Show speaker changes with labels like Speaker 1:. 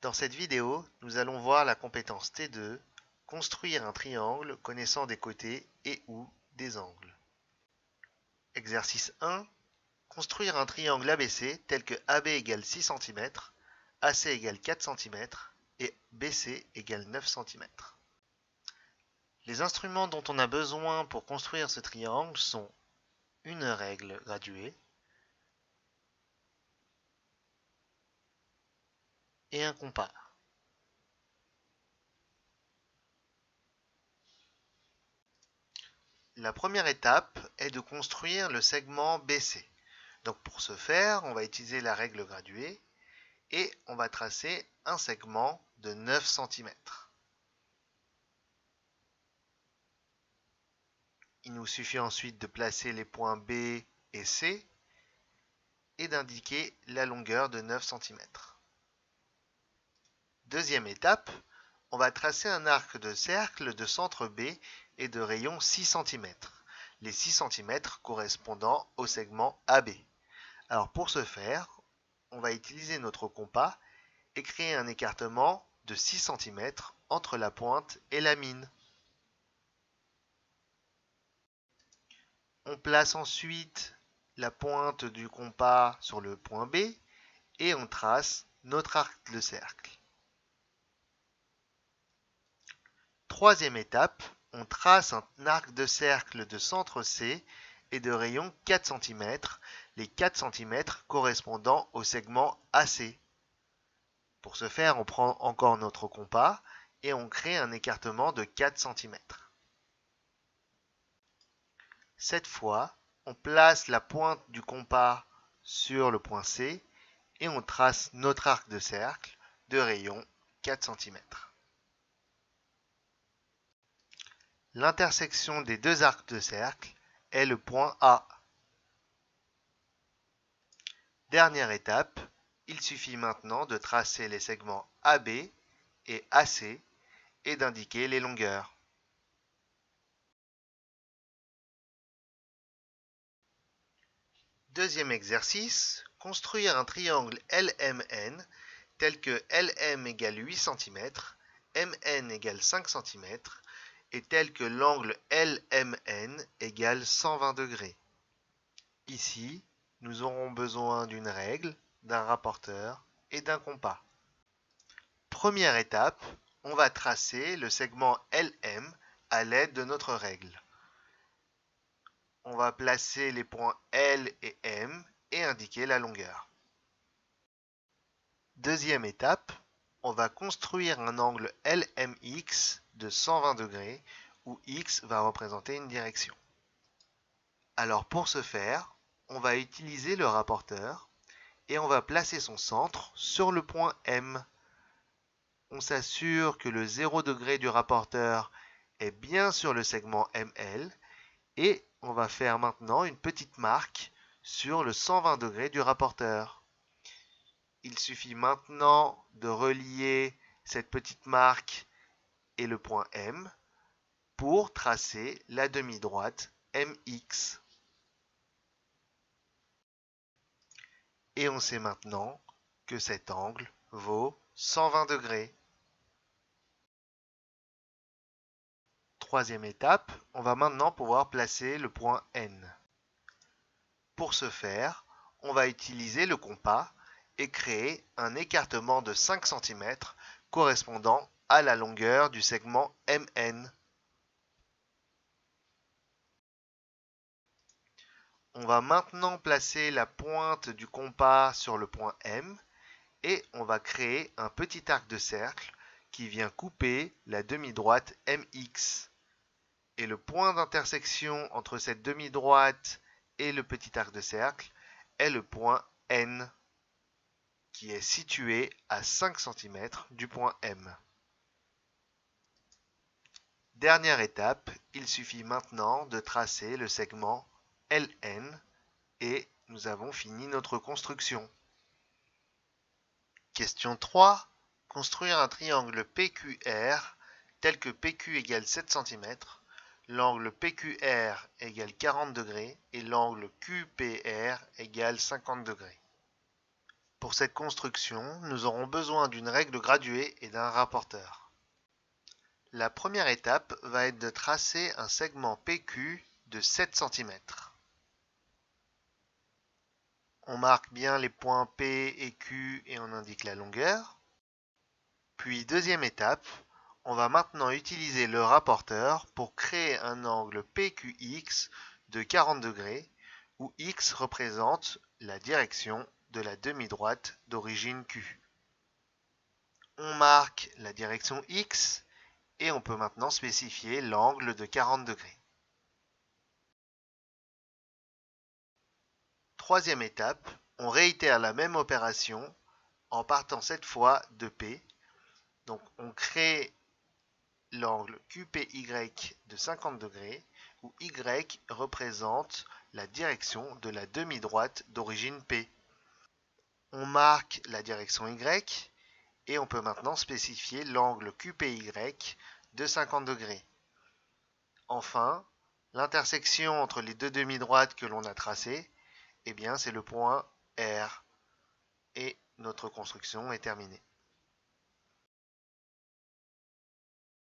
Speaker 1: Dans cette vidéo, nous allons voir la compétence T2, construire un triangle connaissant des côtés et ou des angles. Exercice 1, construire un triangle ABC tel que AB égale 6 cm, AC égale 4 cm et BC égale 9 cm. Les instruments dont on a besoin pour construire ce triangle sont une règle graduée et un compas. La première étape est de construire le segment BC. Donc pour ce faire, on va utiliser la règle graduée et on va tracer un segment de 9 cm. Il nous suffit ensuite de placer les points B et C et d'indiquer la longueur de 9 cm. Deuxième étape, on va tracer un arc de cercle de centre B et de rayon 6 cm. Les 6 cm correspondant au segment AB. Alors pour ce faire, on va utiliser notre compas et créer un écartement de 6 cm entre la pointe et la mine. On place ensuite la pointe du compas sur le point B et on trace notre arc de cercle. Troisième étape, on trace un arc de cercle de centre C et de rayon 4 cm, les 4 cm correspondant au segment AC. Pour ce faire, on prend encore notre compas et on crée un écartement de 4 cm. Cette fois, on place la pointe du compas sur le point C et on trace notre arc de cercle de rayon 4 cm. L'intersection des deux arcs de cercle est le point A. Dernière étape, il suffit maintenant de tracer les segments AB et AC et d'indiquer les longueurs. Deuxième exercice, construire un triangle LMN tel que LM égale 8 cm, MN égale 5 cm et tel que l'angle LMN égale 120 degrés. Ici, nous aurons besoin d'une règle, d'un rapporteur et d'un compas. Première étape, on va tracer le segment LM à l'aide de notre règle. On va placer les points L et M et indiquer la longueur. Deuxième étape, on va construire un angle LMX de 120 degrés où X va représenter une direction. Alors pour ce faire, on va utiliser le rapporteur et on va placer son centre sur le point M. On s'assure que le 0 degré du rapporteur est bien sur le segment ML et on va faire maintenant une petite marque sur le 120 degrés du rapporteur. Il suffit maintenant de relier cette petite marque et le point M pour tracer la demi-droite MX. Et on sait maintenant que cet angle vaut 120 degrés. Troisième étape, on va maintenant pouvoir placer le point N. Pour ce faire, on va utiliser le compas et créer un écartement de 5 cm correspondant à la longueur du segment MN. On va maintenant placer la pointe du compas sur le point M et on va créer un petit arc de cercle qui vient couper la demi-droite MX. Et le point d'intersection entre cette demi-droite et le petit arc de cercle est le point N, qui est situé à 5 cm du point M. Dernière étape, il suffit maintenant de tracer le segment LN et nous avons fini notre construction. Question 3. Construire un triangle PQR tel que PQ égale 7 cm, l'angle PQR égale 40 degrés et l'angle QPR égale 50 degrés. Pour cette construction, nous aurons besoin d'une règle graduée et d'un rapporteur. La première étape va être de tracer un segment PQ de 7 cm. On marque bien les points P et Q et on indique la longueur. Puis deuxième étape, on va maintenant utiliser le rapporteur pour créer un angle PQX de 40 degrés où X représente la direction de la demi-droite d'origine Q. On marque la direction X et on peut maintenant spécifier l'angle de 40 degrés. Troisième étape, on réitère la même opération en partant cette fois de P. Donc on crée l'angle QPY de 50 degrés où Y représente la direction de la demi-droite d'origine P. On marque la direction Y et on peut maintenant spécifier l'angle QPY de 50 degrés. Enfin, l'intersection entre les deux demi-droites que l'on a tracées, eh bien c'est le point R. Et notre construction est terminée.